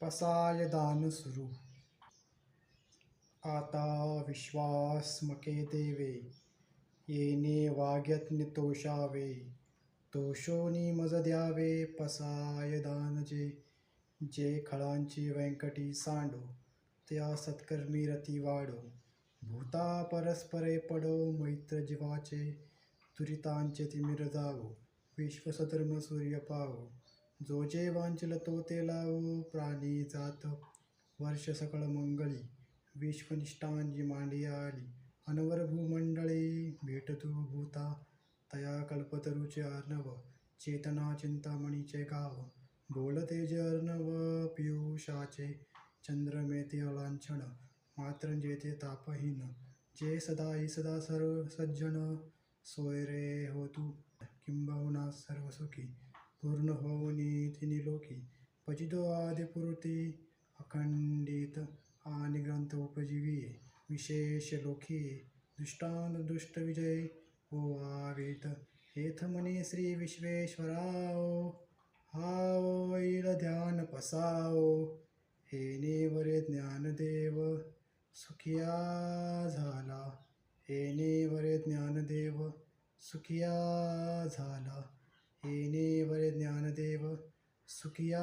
पसाय दान सुरू. आता विश्वासमके देवे, येणे वाग्यज्ञ तोषावे. तोषोनी मज द्यावे पसाय दान जे. जे खळांची व्यंकटी सांडो, त्या सत्कर्मी रती वाढो. भूता परस्परे पडो, मैत्र जीवाचे. दुरितांचे तिमिर जावो, विश्वसधर्म सूर्य पावो. जो जे वांछिल तो ते लावो, प्राणी जात वर्ष सकळ मंगळी. विश्वनिष्ठांची मांडी आली, अनवर भूमंडळी. भेटतु भूता तया कल्पतरूचे अर्णव, चेतना चिंतामणीचे गाव. बोलते जे अर्णव पियुषाचे, चंद्रमेते अलांछन. मात्र जेथे तापहीन, जे सदाही सदा सर्व सज्जन. सोय रे हो तू, किंबहुना सर्व सुखी. पूर्ण होऊनी तिन्ही लोकी, पचितो आदिपुरुती. अखंडित आणि ग्रंथ उपजीविये, विशेष लोकीये. दुष्टान विजय ओवावीत, हेथ म्हणे श्री विश्वेश्वराओ. हाओ ऐल ध्यान पसाओ, येणे वरे ज्ञानदेव सुखिया झाला. येणे वरे ज्ञानदेव सुखिया झाला. येणे वरे ज्ञानदेव सुखिया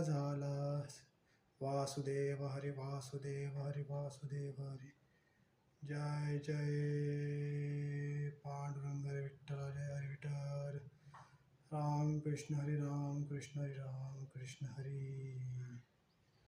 झाला. वासुदेव हरी वासुदेव हरी वासुदेव हरी. जय जय पांडुरंग हरी विठ्ठल जय हरी विठ्ठल. राम कृष्ण हरी राम कृष्ण हरी राम कृष्ण हरी.